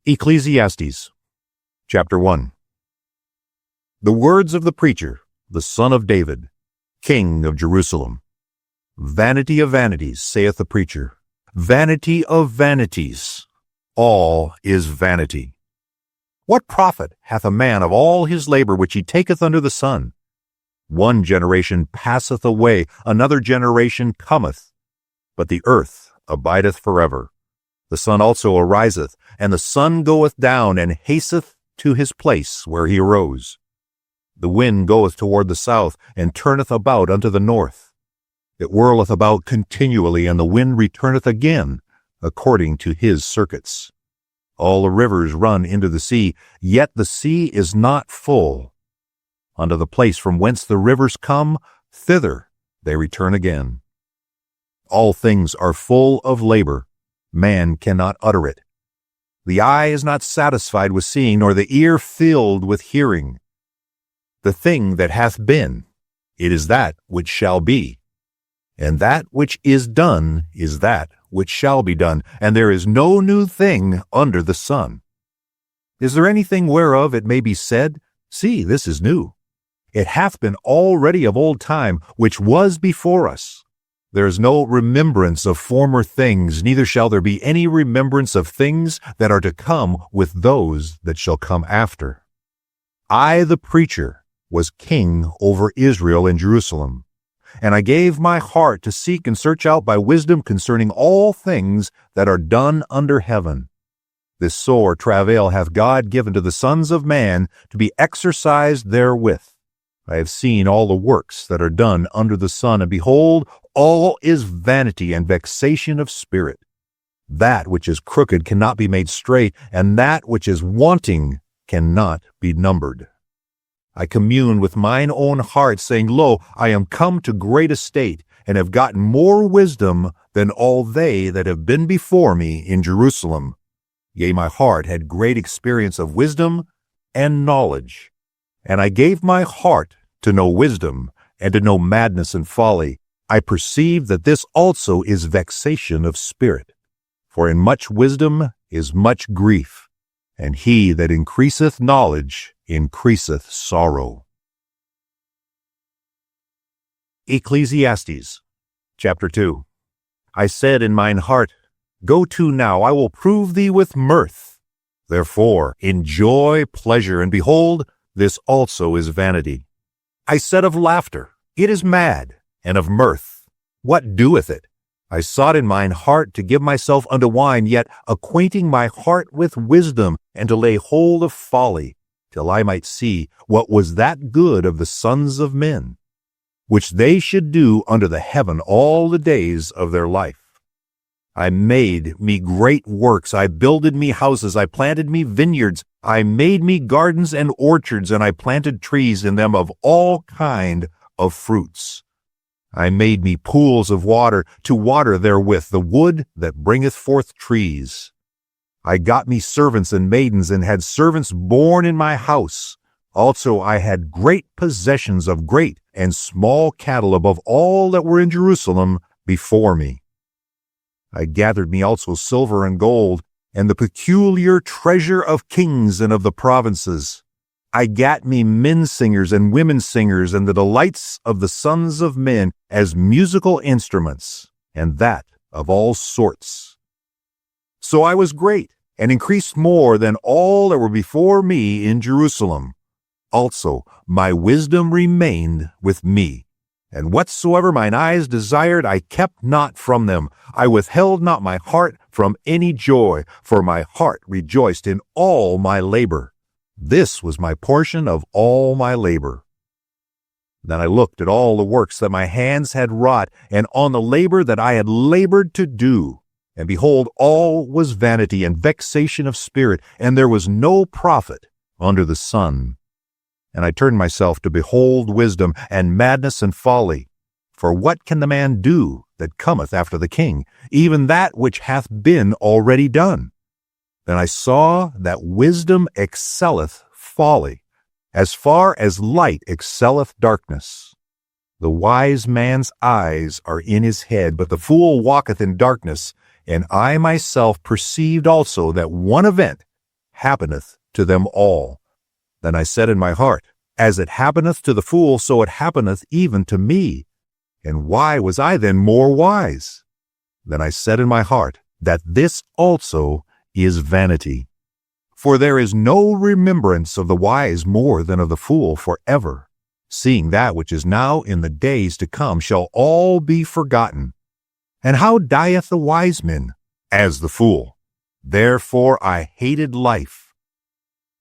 Ecclesiastes, chapter 1. The words of the preacher, the son of David, king of Jerusalem. Vanity of vanities, saith the preacher, vanity of vanities, all is vanity. What profit hath a man of all his labor which he taketh under the sun? One generation passeth away, another generation cometh, but the earth abideth forever. The sun also ariseth, and the sun goeth down, and hasteth to his place where he arose. The wind goeth toward the south, and turneth about unto the north. It whirleth about continually, and the wind returneth again, according to his circuits. All the rivers run into the sea, yet the sea is not full. Unto the place from whence the rivers come, thither they return again. All things are full of labor. Man cannot utter it. The eye is not satisfied with seeing, nor the ear filled with hearing. The thing that hath been, it is that which shall be. And that which is done is that which shall be done, and there is no new thing under the sun. Is there anything whereof it may be said, See, this is new? It hath been already of old time, which was before us. There is no remembrance of former things, neither shall there be any remembrance of things that are to come with those that shall come after. I, the preacher, was king over Israel and Jerusalem, and I gave my heart to seek and search out by wisdom concerning all things that are done under heaven. This sore travail hath God given to the sons of man to be exercised therewith. I have seen all the works that are done under the sun, and behold, all is vanity and vexation of spirit. That which is crooked cannot be made straight, and that which is wanting cannot be numbered. I commune with mine own heart, saying, Lo, I am come to great estate, and have gotten more wisdom than all they that have been before me in Jerusalem. Yea, my heart had great experience of wisdom and knowledge. And I gave my heart to know wisdom, and to know madness and folly. I perceive that this also is vexation of spirit. For in much wisdom is much grief, and he that increaseth knowledge increaseth sorrow. Ecclesiastes, chapter 2. I said in mine heart, Go to now, I will prove thee with mirth. Therefore enjoy pleasure, and behold, this also is vanity. I said of laughter, It is mad, and of mirth, what doeth it? I sought in mine heart to give myself unto wine, yet acquainting my heart with wisdom, and to lay hold of folly, till I might see what was that good of the sons of men, which they should do under the heaven all the days of their life. I made me great works, I builded me houses, I planted me vineyards, I made me gardens and orchards, and I planted trees in them of all kind of fruits. I made me pools of water, to water therewith the wood that bringeth forth trees. I got me servants and maidens, and had servants born in my house. Also I had great possessions of great and small cattle above all that were in Jerusalem before me. I gathered me also silver and gold, and the peculiar treasure of kings and of the provinces. I gat me men singers and women singers, and the delights of the sons of men as musical instruments, and that of all sorts. So I was great, and increased more than all that were before me in Jerusalem. Also my wisdom remained with me. And whatsoever mine eyes desired, I kept not from them. I withheld not my heart from any joy, for my heart rejoiced in all my labor. This was my portion of all my labor. Then I looked at all the works that my hands had wrought, and on the labor that I had labored to do. And behold, all was vanity and vexation of spirit, and there was no profit under the sun. And I turned myself to behold wisdom, and madness and folly. For what can the man do that cometh after the king, even that which hath been already done? Then I saw that wisdom excelleth folly, as far as light excelleth darkness. The wise man's eyes are in his head, but the fool walketh in darkness. And I myself perceived also that one event happeneth to them all. Then I said in my heart, As it happeneth to the fool, so it happeneth even to me. And why was I then more wise? Then I said in my heart, that this also is vanity. For there is no remembrance of the wise more than of the fool forever, seeing that which is now in the days to come shall all be forgotten. And how dieth the wise man? As the fool. Therefore I hated life,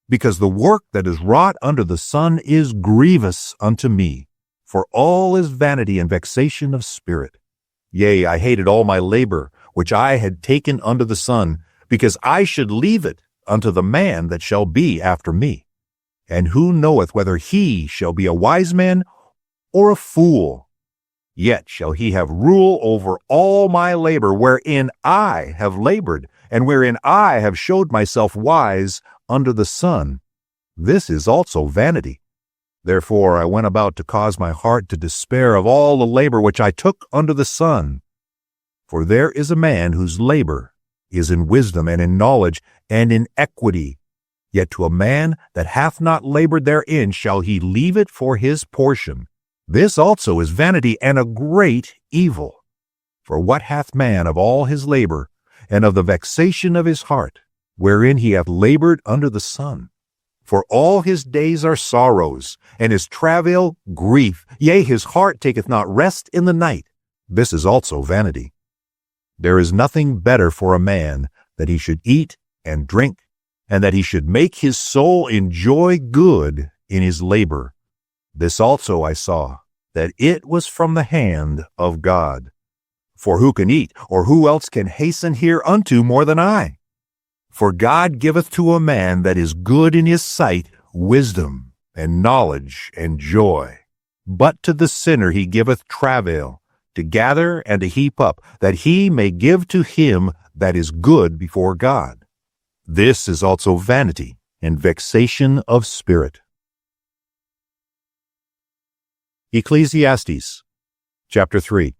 because the work that is wrought under the sun is grievous unto me, for all is vanity and vexation of spirit. Yea, I hated all my labor, which I had taken under the sun, because I should leave it unto the man that shall be after me. And who knoweth whether he shall be a wise man or a fool? Yet shall he have rule over all my labor, wherein I have labored, and wherein I have showed myself wise under the sun. This is also vanity. Therefore I went about to cause my heart to despair of all the labor which I took under the sun. For there is a man whose labor is in wisdom and in knowledge and in equity. Yet to a man that hath not labored therein shall he leave it for his portion. This also is vanity and a great evil. For what hath man of all his labor, and of the vexation of his heart, wherein he hath labored under the sun? For all his days are sorrows, and his travail grief. Yea, his heart taketh not rest in the night. This is also vanity. There is nothing better for a man that he should eat and drink, and that he should make his soul enjoy good in his labor. This also I saw, that it was from the hand of God. For who can eat, or who else can hasten hereunto more than I? For God giveth to a man that is good in his sight wisdom, and knowledge, and joy. But to the sinner he giveth travail, to gather and to heap up, that he may give to him that is good before God. This is also vanity and vexation of spirit. Ecclesiastes, chapter 3.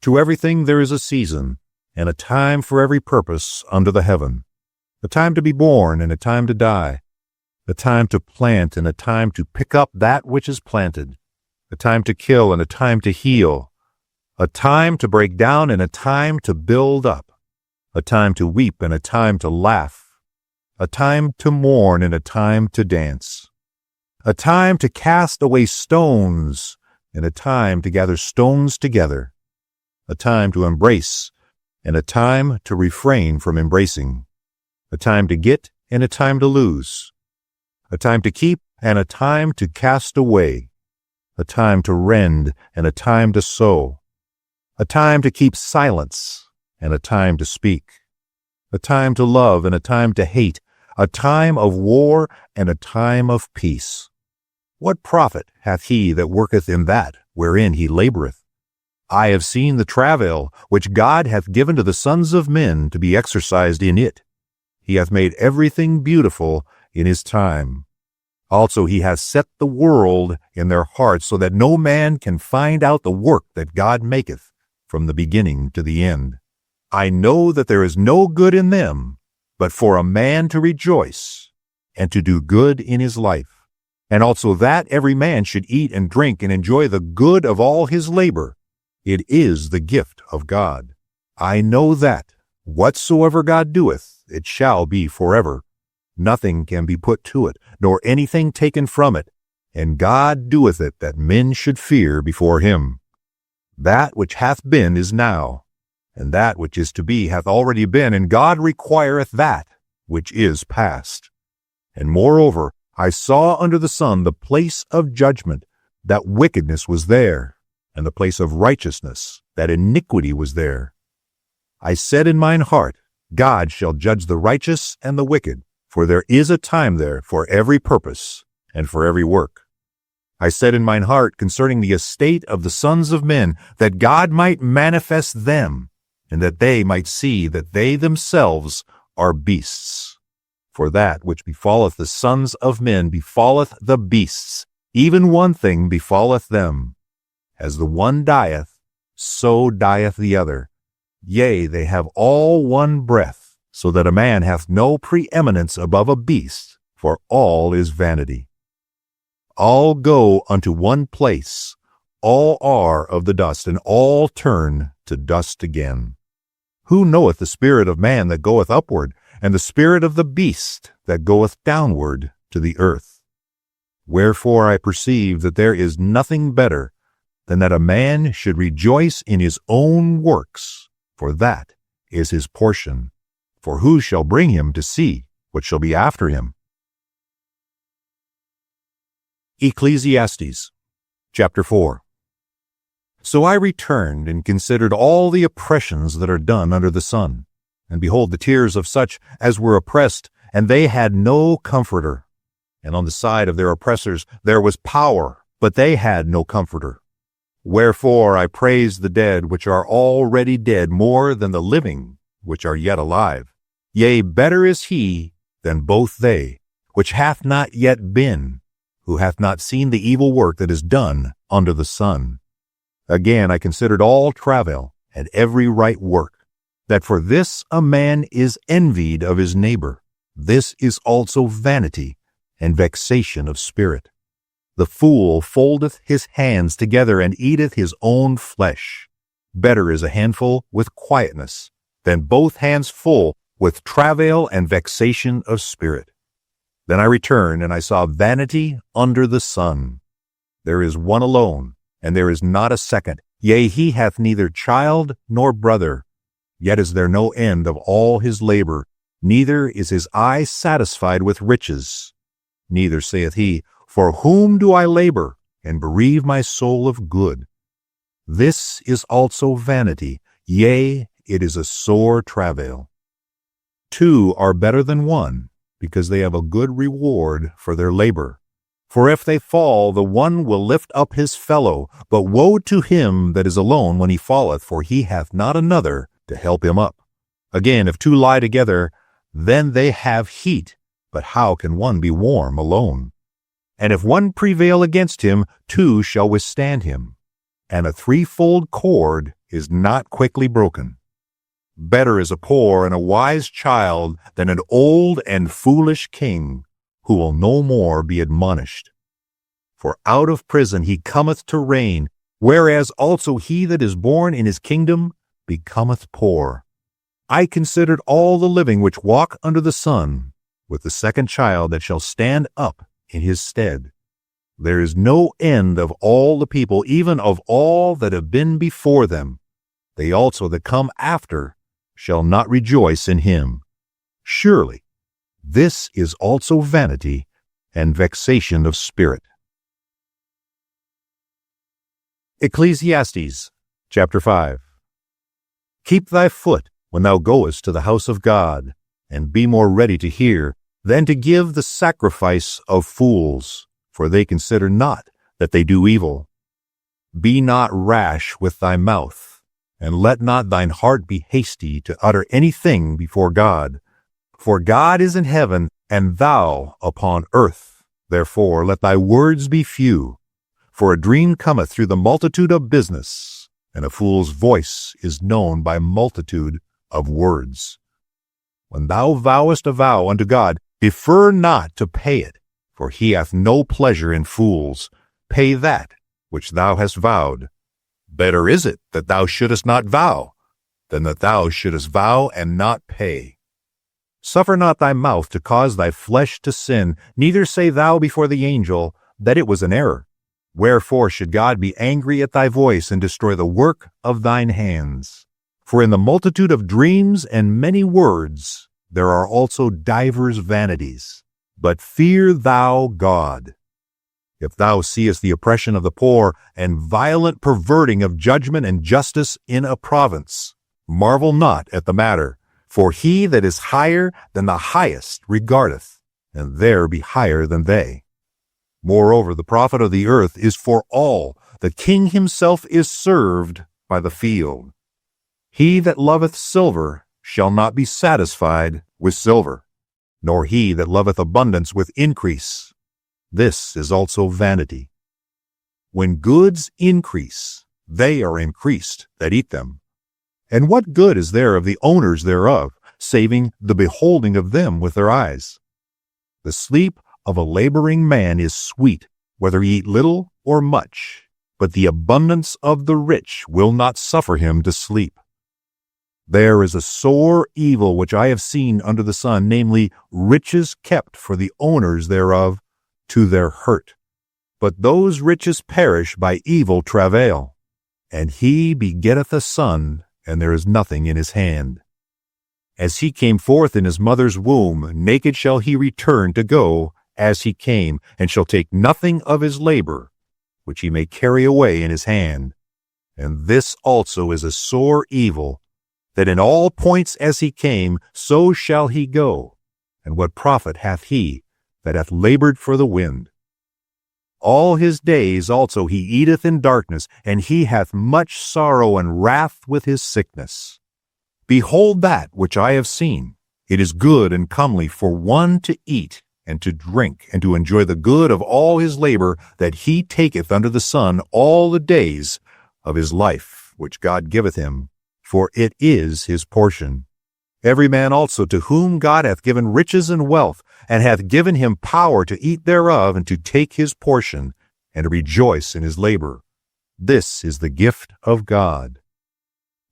To everything there is a season, and a time for every purpose under the heaven, a time to be born and a time to die, a time to plant and a time to pick up that which is planted, a time to kill and a time to heal, a time to break down and a time to build up, a time to weep and a time to laugh, a time to mourn and a time to dance, a time to cast away stones and a time to gather stones together, a time to embrace and a time to refrain from embracing, a time to get and a time to lose, a time to keep and a time to cast away, a time to rend and a time to sow, a time to keep silence and a time to speak, a time to love and a time to hate, a time of war and a time of peace. What profit hath he that worketh in that wherein he laboureth? I have seen the travail which God hath given to the sons of men to be exercised in it. He hath made everything beautiful in his time. Also he hath set the world in their hearts, so that no man can find out the work that God maketh from the beginning to the end. I know that there is no good in them, but for a man to rejoice and to do good in his life, and also that every man should eat and drink and enjoy the good of all his labor. It is the gift of God. I know that whatsoever God doeth, it shall be forever. Nothing can be put to it, nor anything taken from it, and God doeth it that men should fear before him. That which hath been is now, and that which is to be hath already been, and God requireth that which is past. And moreover, I saw under the sun the place of judgment, that wickedness was there, and the place of righteousness, that iniquity was there. I said in mine heart, God shall judge the righteous and the wicked, for there is a time there for every purpose and for every work. I said in mine heart concerning the estate of the sons of men, that God might manifest them, and that they might see that they themselves are beasts. For that which befalleth the sons of men befalleth the beasts, even one thing befalleth them. As the one dieth, so dieth the other. Yea, they have all one breath, so that a man hath no preeminence above a beast, for all is vanity. All go unto one place, all are of the dust, and all turn to dust again. Who knoweth the spirit of man that goeth upward, and the spirit of the beast that goeth downward to the earth? Wherefore I perceive that there is nothing better than that a man should rejoice in his own works, for that is his portion. For who shall bring him to see what shall be after him? Ecclesiastes, chapter 4. So I returned and considered all the oppressions that are done under the sun. And behold, the tears of such as were oppressed, and they had no comforter. And on the side of their oppressors there was power, but they had no comforter. Wherefore I praise the dead which are already dead more than the living which are yet alive. Yea, better is he than both they, which hath not yet been, who hath not seen the evil work that is done under the sun. Again I considered all travail and every right work, that for this a man is envied of his neighbor. This is also vanity and vexation of spirit. The fool foldeth his hands together and eateth his own flesh. Better is a handful with quietness than both hands full with travail and vexation of spirit. Then I returned, and I saw vanity under the sun. There is one alone, and there is not a second. Yea, he hath neither child nor brother. Yet is there no end of all his labor, neither is his eye satisfied with riches. Neither saith he, For whom do I labor, and bereave my soul of good? This is also vanity, yea, it is a sore travail. Two are better than one, because they have a good reward for their labor. For if they fall, the one will lift up his fellow, but woe to him that is alone when he falleth, for he hath not another to help him up. Again, if two lie together, then they have heat, but how can one be warm alone? And if one prevail against him, two shall withstand him. And a threefold cord is not quickly broken. Better is a poor and a wise child than an old and foolish king, who will no more be admonished. For out of prison he cometh to reign, whereas also he that is born in his kingdom becometh poor. I considered all the living which walk under the sun, with the second child that shall stand up in his stead. There is no end of all the people, even of all that have been before them. They also that come after shall not rejoice in him. Surely this is also vanity and vexation of spirit. Ecclesiastes, chapter 5. Keep thy foot when thou goest to the house of God, and be more ready to hear than to give the sacrifice of fools, for they consider not that they do evil. Be not rash with thy mouth, and let not thine heart be hasty to utter anything before God. For God is in heaven, and thou upon earth. Therefore let thy words be few. For a dream cometh through the multitude of business, and a fool's voice is known by multitude of words. When thou vowest a vow unto God, defer not to pay it, for he hath no pleasure in fools. Pay that which thou hast vowed. Better is it that thou shouldest not vow, than that thou shouldest vow and not pay. Suffer not thy mouth to cause thy flesh to sin, neither say thou before the angel that it was an error. Wherefore should God be angry at thy voice, and destroy the work of thine hands? For in the multitude of dreams and many words there are also divers vanities. But fear thou God. If thou seest the oppression of the poor, and violent perverting of judgment and justice in a province, marvel not at the matter. For he that is higher than the highest regardeth, and there be higher than they. Moreover, the profit of the earth is for all. The king himself is served by the field. He that loveth silver shall not be satisfied with silver, nor he that loveth abundance with increase. This is also vanity. When goods increase, they are increased that eat them. And what good is there of the owners thereof, saving the beholding of them with their eyes. The sleep of a laboring man is sweet, whether he eat little or much, but the abundance of the rich will not suffer him to sleep. There is a sore evil which I have seen under the sun, namely, riches kept for the owners thereof to their hurt. But those riches perish by evil travail, and he begetteth a son, and there is nothing in his hand. As he came forth in his mother's womb, naked shall he return to go as he came, and shall take nothing of his labor, which he may carry away in his hand. And this also is a sore evil, that in all points as he came, so shall he go. And what profit hath he that hath labored for the wind? All his days also he eateth in darkness, and he hath much sorrow and wrath with his sickness. Behold that which I have seen. It is good and comely for one to eat and to drink, and to enjoy the good of all his labor that he taketh under the sun all the days of his life, which God giveth him, for it is his portion. Every man also to whom God hath given riches and wealth, and hath given him power to eat thereof, and to take his portion, and to rejoice in his labor. This is the gift of God.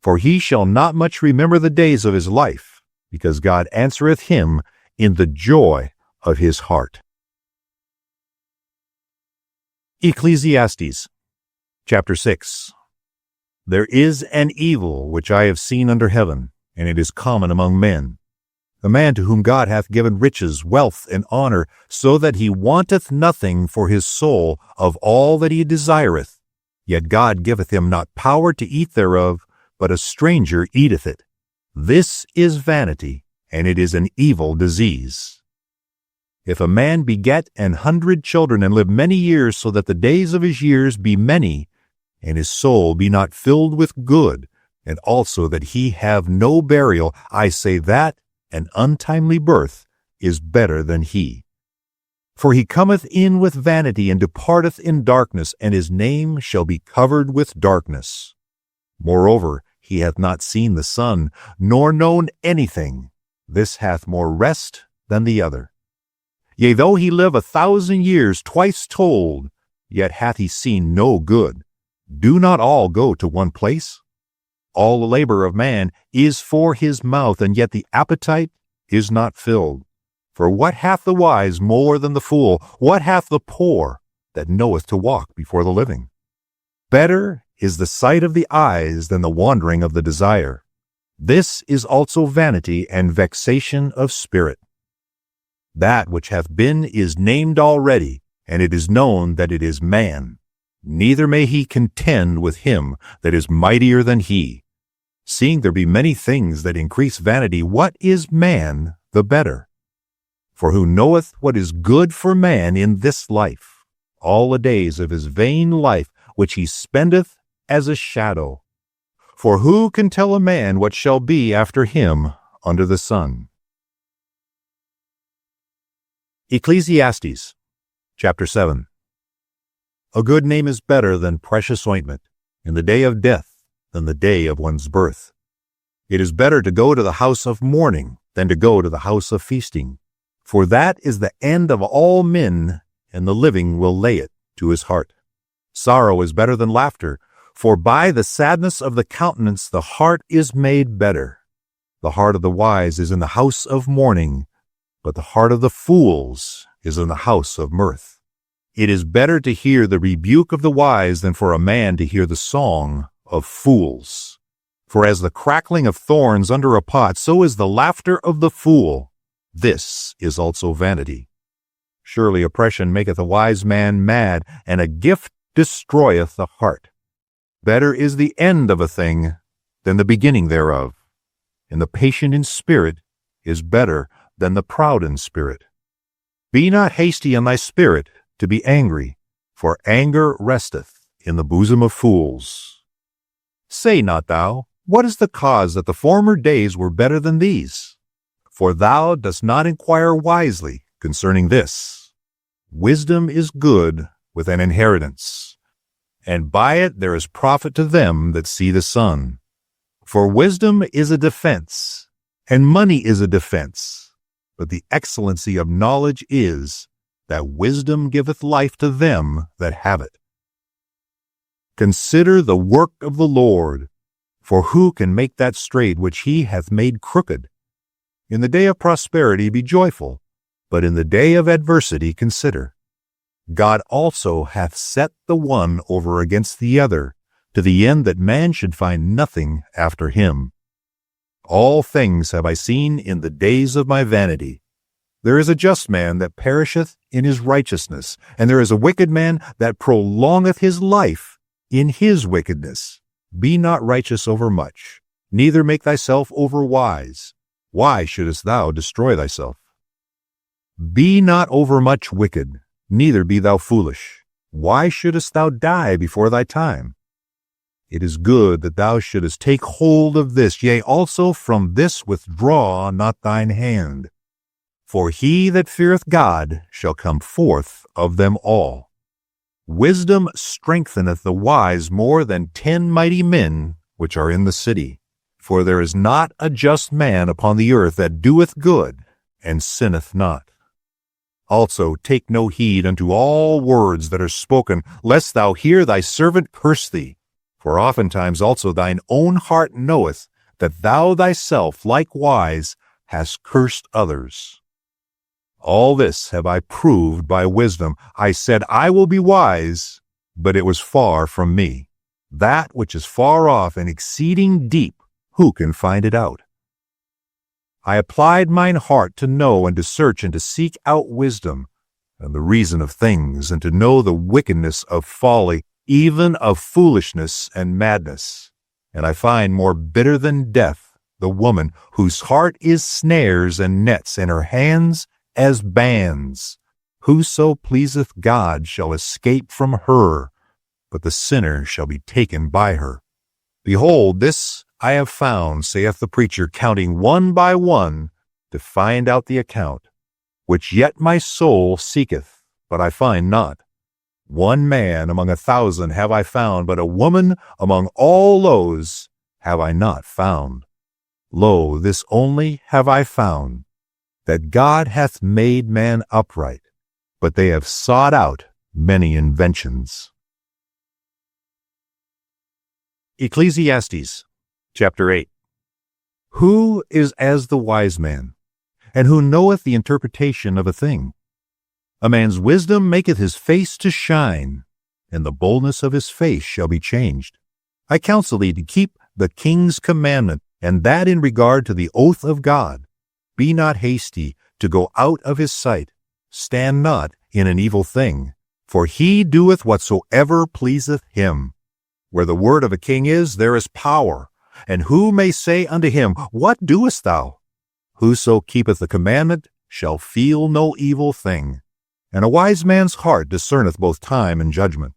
For he shall not much remember the days of his life, because God answereth him in the joy of his heart. Ecclesiastes, chapter 6. There is an evil which I have seen under heaven, and it is common among men. The man to whom God hath given riches, wealth, and honor, so that he wanteth nothing for his soul of all that he desireth. Yet God giveth him not power to eat thereof, but a stranger eateth it. This is vanity, and it is an evil disease. If a man beget 100 children, and live many years, so that the days of his years be many, and his soul be not filled with good, and also that he have no burial, I say that an untimely birth is better than he. For he cometh in with vanity, and departeth in darkness, and his name shall be covered with darkness. Moreover, he hath not seen the sun, nor known anything. This hath more rest than the other. Yea, though he live 1,000 years, twice told, yet hath he seen no good. Do not all go to one place? All the labor of man is for his mouth, and yet the appetite is not filled. For what hath the wise more than the fool? What hath the poor that knoweth to walk before the living? Better is the sight of the eyes than the wandering of the desire. This is also vanity and vexation of spirit. That which hath been is named already, and it is known that it is man. Neither may he contend with him that is mightier than he. Seeing there be many things that increase vanity, what is man the better? For who knoweth what is good for man in this life, all the days of his vain life, which he spendeth as a shadow? For who can tell a man what shall be after him under the sun? Ecclesiastes, chapter 7. A good name is better than precious ointment, in the day of death than the day of one's birth. It is better to go to the house of mourning than to go to the house of feasting, for that is the end of all men, and the living will lay it to his heart. Sorrow is better than laughter, for by the sadness of the countenance the heart is made better. The heart of the wise is in the house of mourning, but the heart of the fools is in the house of mirth. It is better to hear the rebuke of the wise than for a man to hear the song of fools. For as the crackling of thorns under a pot, so is the laughter of the fool. This is also vanity. Surely oppression maketh a wise man mad, and a gift destroyeth the heart. Better is the end of a thing than the beginning thereof, and the patient in spirit is better than the proud in spirit. Be not hasty in thy spirit to be angry, for anger resteth in the bosom of fools. Say not thou, what is the cause that the former days were better than these? For thou dost not inquire wisely concerning this. Wisdom is good with an inheritance, and by it there is profit to them that see the sun. For wisdom is a defense, and money is a defense. But the excellency of knowledge is that wisdom giveth life to them that have it. Consider the work of the Lord, for who can make that straight which he hath made crooked? In the day of prosperity be joyful, but in the day of adversity consider. God also hath set the one over against the other, to the end that man should find nothing after him. All things have I seen in the days of my vanity. There is a just man that perisheth in his righteousness, and there is a wicked man that prolongeth his life in his wickedness. Be not righteous over much, neither make thyself over wise. Why shouldest thou destroy thyself? Be not overmuch wicked, neither be thou foolish. Why shouldest thou die before thy time? It is good that thou shouldest take hold of this, yea, also from this withdraw not thine hand. For he that feareth God shall come forth of them all. Wisdom strengtheneth the wise more than 10 mighty men which are in the city. For there is not a just man upon the earth that doeth good, and sinneth not. Also take no heed unto all words that are spoken, lest thou hear thy servant curse thee. For oftentimes also thine own heart knoweth that thou thyself likewise hast cursed others. All this have I proved by wisdom. I said, I will be wise, but it was far from me. That which is far off and exceeding deep, who can find it out? I applied mine heart to know and to search and to seek out wisdom, and the reason of things, and to know the wickedness of folly, even of foolishness and madness. And I find more bitter than death the woman whose heart is snares and nets, and her hands as bands. Whoso pleaseth God shall escape from her, but the sinner shall be taken by her. Behold, this I have found, saith the preacher, counting one by one, to find out the account, which yet my soul seeketh, but I find not. One man among 1,000 have I found, but a woman among all those have I not found. Lo, this only have I found, that God hath made man upright, but they have sought out many inventions. Ecclesiastes, chapter 8. Who is as the wise man, and who knoweth the interpretation of a thing? A man's wisdom maketh his face to shine, and the boldness of his face shall be changed. I counsel thee to keep the king's commandment, and that in regard to the oath of God. Be not hasty to go out of his sight. Stand not in an evil thing, for he doeth whatsoever pleaseth him. Where the word of a king is, there is power. And who may say unto him, What doest thou? Whoso keepeth the commandment shall feel no evil thing. And a wise man's heart discerneth both time and judgment.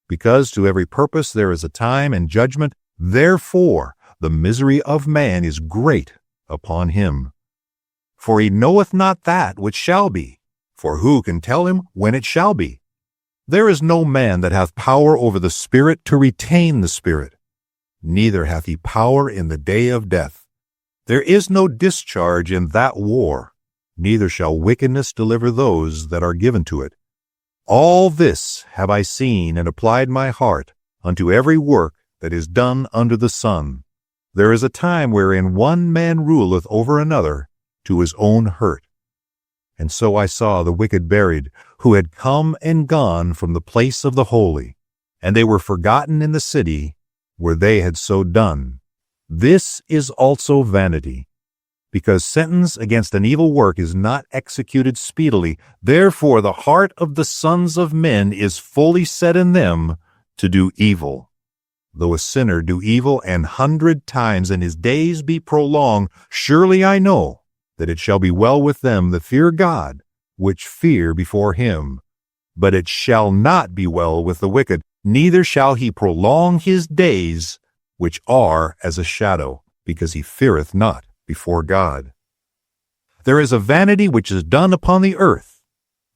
Because to every purpose there is a time and judgment, therefore the misery of man is great upon him. For he knoweth not that which shall be, for who can tell him when it shall be? There is no man that hath power over the spirit to retain the spirit, neither hath he power in the day of death. There is no discharge in that war, neither shall wickedness deliver those that are given to it. All this have I seen and applied my heart unto every work that is done under the sun. There is a time wherein one man ruleth over another to his own hurt. And so I saw the wicked buried, who had come and gone from the place of the holy, and they were forgotten in the city where they had so done. This is also vanity. Because sentence against an evil work is not executed speedily, therefore the heart of the sons of men is fully set in them to do evil. Though a sinner do evil 100 times, and his days be prolonged, surely I know that it shall be well with them that fear God, which fear before him. But it shall not be well with the wicked, neither shall he prolong his days, which are as a shadow, because he feareth not before God. There is a vanity which is done upon the earth,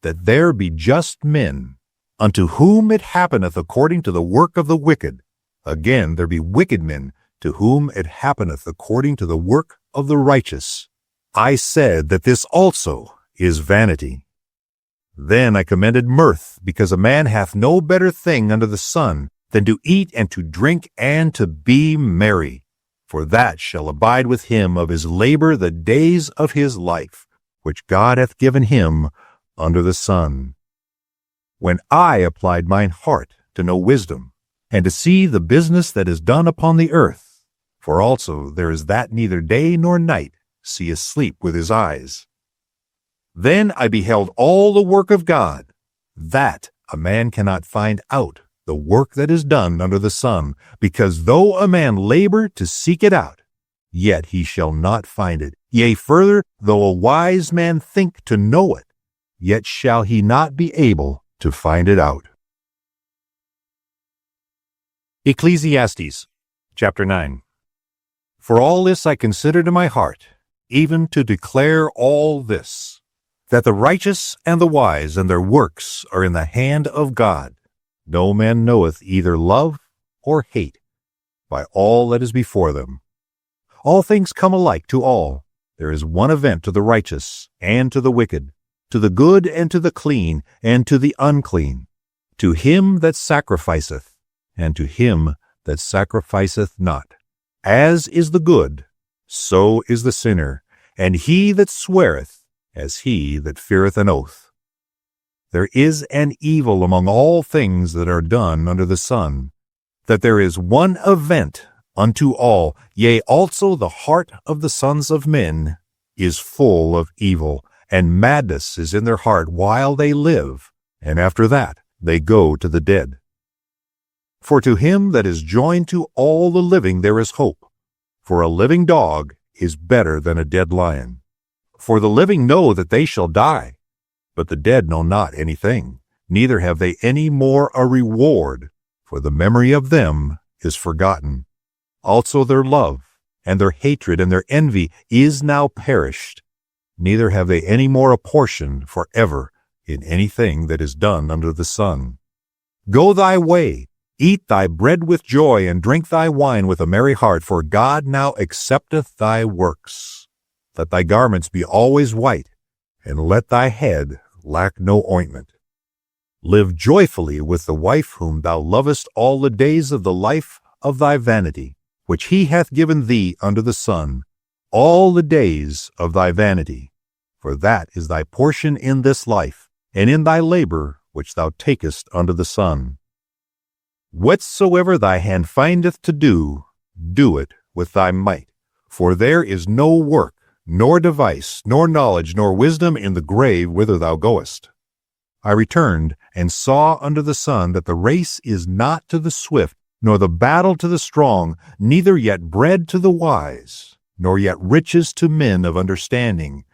that there be just men, unto whom it happeneth according to the work of the wicked. Again there be wicked men, to whom it happeneth according to the work of the righteous, I said that this also is vanity. Then I commended mirth, because a man hath no better thing under the sun than to eat and to drink and to be merry, for that shall abide with him of his labor the days of his life, which God hath given him under the sun. When I applied mine heart to know wisdom, and to see the business that is done upon the earth, for also there is that neither day nor night seeth sleep with his eyes. Then I beheld all the work of God, that a man cannot find out the work that is done under the sun, because though a man labor to seek it out, yet he shall not find it. Yea, further, though a wise man think to know it, yet shall he not be able to find it out. Ecclesiastes, chapter 9. For all this I considered in my heart, even to declare all this, that the righteous and the wise and their works are in the hand of God. No man knoweth either love or hate by all that is before them. All things come alike to all. There is one event to the righteous and to the wicked, to the good and to the clean and to the unclean, to him that sacrificeth and to him that sacrificeth not. As is the good, so is the sinner, and he that sweareth as he that feareth an oath. There is an evil among all things that are done under the sun, that there is one event unto all, yea, also the heart of the sons of men is full of evil, and madness is in their heart while they live, and after that they go to the dead. For to him that is joined to all the living there is hope, for a living dog is better than a dead lion. For the living know that they shall die, but the dead know not anything, neither have they any more a reward, for the memory of them is forgotten. Also their love, and their hatred, and their envy is now perished, neither have they any more a portion forever in anything that is done under the sun. Go thy way, eat thy bread with joy, and drink thy wine with a merry heart, for God now accepteth thy works. Let thy garments be always white, and let thy head lack no ointment. Live joyfully with the wife whom thou lovest all the days of the life of thy vanity, which he hath given thee under the sun, all the days of thy vanity. For that is thy portion in this life, and in thy labor which thou takest under the sun. Whatsoever thy hand findeth to do, do it with thy might. For there is no work, nor device, nor knowledge, nor wisdom in the grave whither thou goest. I returned, and saw under the sun that the race is not to the swift, nor the battle to the strong, neither yet bread to the wise, nor yet riches to men of understanding,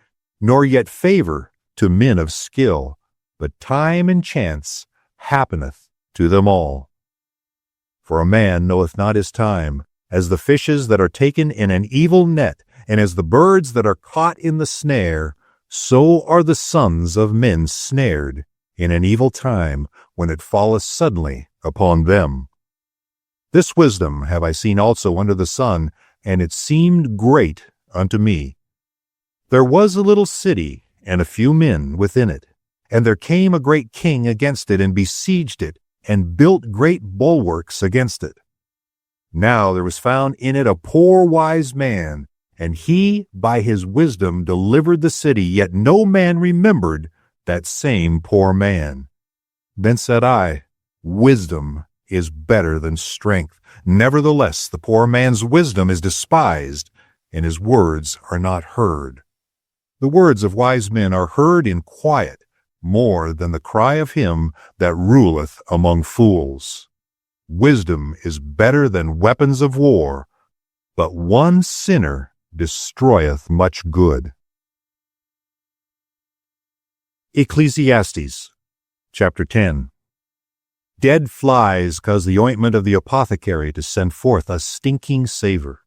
nor yet favor to men of skill, but time and chance happeneth to them all. For a man knoweth not his time, as the fishes that are taken in an evil net, and as the birds that are caught in the snare, so are the sons of men snared in an evil time, when it falleth suddenly upon them. This wisdom have I seen also under the sun, and it seemed great unto me. There was a little city, and a few men within it, and there came a great king against it, and besieged it, and built great bulwarks against it. Now there was found in it a poor wise man, and he by his wisdom delivered the city, yet no man remembered that same poor man. Then said I, Wisdom is better than strength. Nevertheless, the poor man's wisdom is despised, and his words are not heard. The words of wise men are heard in quiet, more than the cry of him that ruleth among fools. Wisdom is better than weapons of war, but one sinner destroyeth much good. Ecclesiastes, chapter 10. Dead flies cause the ointment of the apothecary to send forth a stinking savor.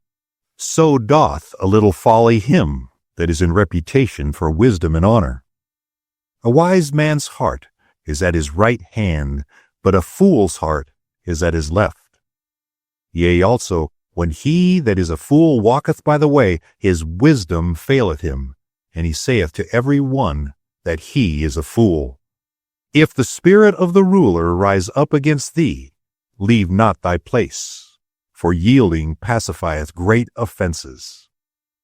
So doth a little folly him that is in reputation for wisdom and honor. A wise man's heart is at his right hand, but a fool's heart is at his left. Yea, also, When he that is a fool walketh by the way, his wisdom faileth him, and he saith to every one that he is a fool. If the spirit of the ruler rise up against thee, leave not thy place, for yielding pacifieth great offenses.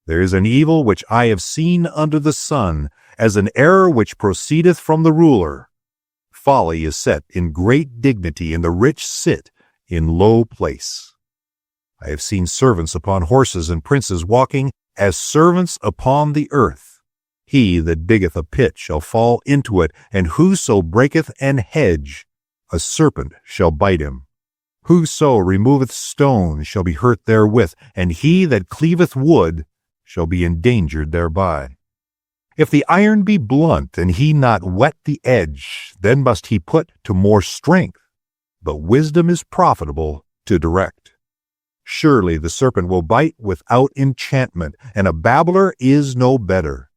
There is an evil which I have seen under the sun, as an error which proceedeth from the ruler. Folly is set in great dignity, and the rich sit in low place. I have seen servants upon horses and princes walking as servants upon the earth. He that diggeth a pit shall fall into it, and whoso breaketh an hedge, a serpent shall bite him. Whoso removeth stone shall be hurt therewith, and he that cleaveth wood shall be endangered thereby. If the iron be blunt, and he not whet the edge, then must he put to more strength. But wisdom is profitable to direct. Surely the serpent will bite without enchantment, and a babbler is no better.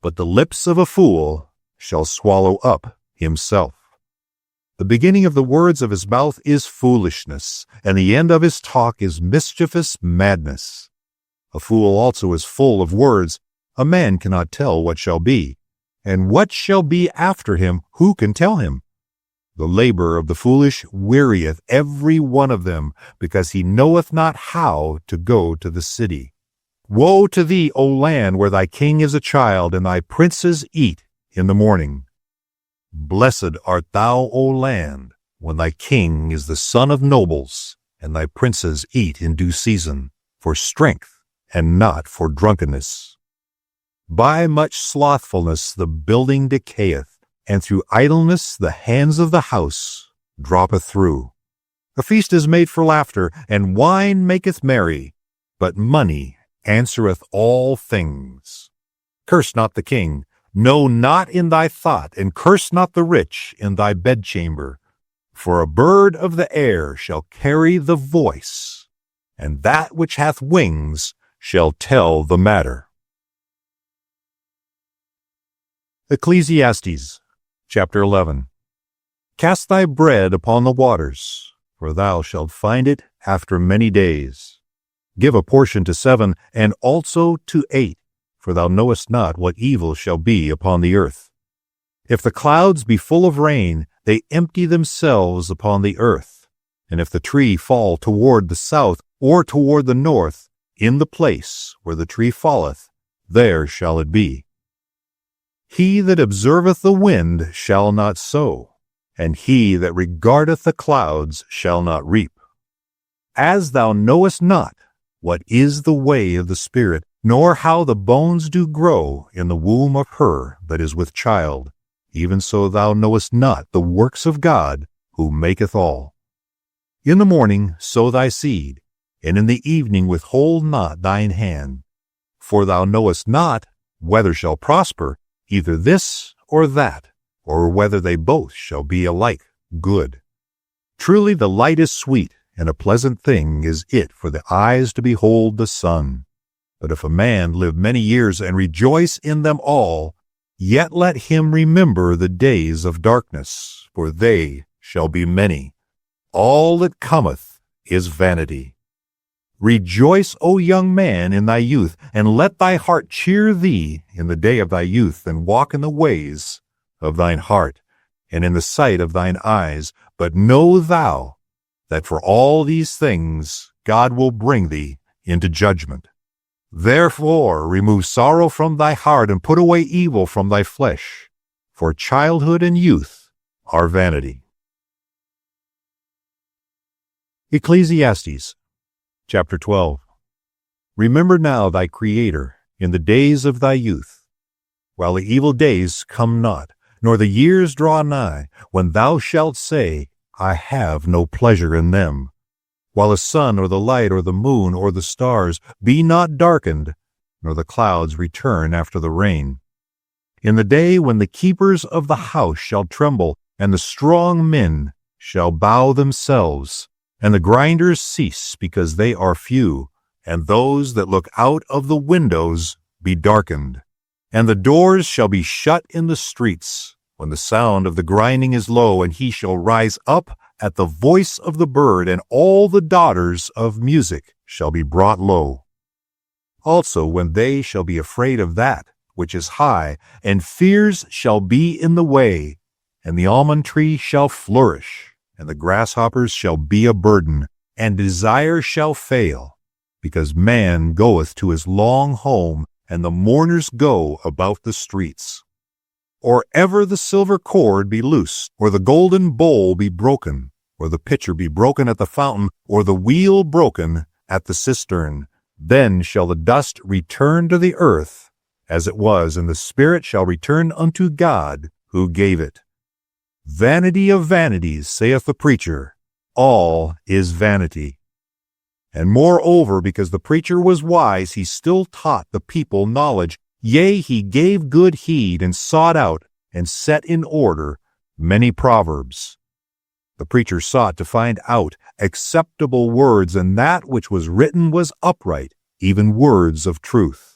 But the lips of a fool shall swallow up himself. The beginning of the words of his mouth is foolishness, and the end of his talk is mischievous madness. A fool also is full of words. A man cannot tell what shall be, and what shall be after him, who can tell him? The labor of the foolish wearieth every one of them, because he knoweth not how to go to the city. Woe to thee, O land, where thy king is a child, and thy princes eat in the morning. Blessed art thou, O land, when thy king is the son of nobles, and thy princes eat in due season, for strength and not for drunkenness. By much slothfulness the building decayeth, and through idleness the hands of the house droppeth through. A feast is made for laughter, and wine maketh merry, but money answereth all things. Curse not the king, no, not in thy thought, and curse not the rich in thy bedchamber. For a bird of the air shall carry the voice, and that which hath wings shall tell the matter. Ecclesiastes Chapter 11. Cast thy bread upon the waters, for thou shalt find it after many days. Give a portion to 7, and also to 8, for thou knowest not what evil shall be upon the earth. If the clouds be full of rain, they empty themselves upon the earth. And if the tree fall toward the south or toward the north, in the place where the tree falleth, there shall it be. He that observeth the wind shall not sow, and he that regardeth the clouds shall not reap. As thou knowest not what is the way of the Spirit, nor how the bones do grow in the womb of her that is with child, even so thou knowest not the works of God, who maketh all. In the morning sow thy seed, and in the evening withhold not thine hand. For thou knowest not whether shall prosper, either this or that, or whether they both shall be alike good. Truly the light is sweet, and a pleasant thing is it for the eyes to behold the sun. But if a man live many years and rejoice in them all, yet let him remember the days of darkness, for they shall be many. All that cometh is vanity. Rejoice, O young man, in thy youth, and let thy heart cheer thee in the day of thy youth, and walk in the ways of thine heart, and in the sight of thine eyes. But know thou that for all these things God will bring thee into judgment. Therefore remove sorrow from thy heart, and put away evil from thy flesh, for childhood and youth are vanity. Ecclesiastes Chapter 12. Remember now thy Creator in the days of thy youth, while the evil days come not, nor the years draw nigh, when thou shalt say, I have no pleasure in them. While the sun or the light or the moon or the stars be not darkened, nor the clouds return after the rain. In the day when the keepers of the house shall tremble, and the strong men shall bow themselves, and the grinders cease because they are few, and those that look out of the windows be darkened. And the doors shall be shut in the streets, when the sound of the grinding is low, and he shall rise up at the voice of the bird, and all the daughters of music shall be brought low. Also when they shall be afraid of that which is high, and fears shall be in the way, and the almond tree shall flourish, and the grasshoppers shall be a burden, and desire shall fail, because man goeth to his long home, and the mourners go about the streets. Or ever the silver cord be loosed, or the golden bowl be broken, or the pitcher be broken at the fountain, or the wheel broken at the cistern, then shall the dust return to the earth as it was, and the spirit shall return unto God who gave it. Vanity of vanities, saith the preacher, all is vanity. And moreover, because the preacher was wise, he still taught the people knowledge. Yea, he gave good heed, and sought out, and set in order many proverbs. The preacher sought to find out acceptable words, and that which was written was upright, even words of truth.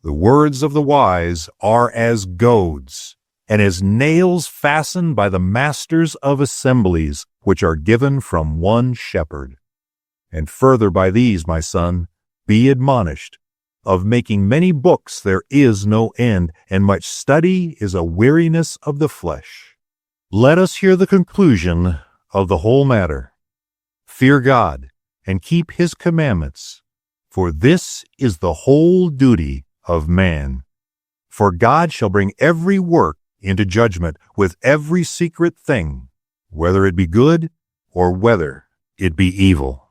The words of the wise are as goads, and as nails fastened by the masters of assemblies, which are given from one shepherd. And further by these, my son, be admonished. Of making many books there is no end, and much study is a weariness of the flesh. Let us hear the conclusion of the whole matter. Fear God, and keep his commandments, for this is the whole duty of man. For God shall bring every work into judgment with every secret thing, whether it be good or whether it be evil.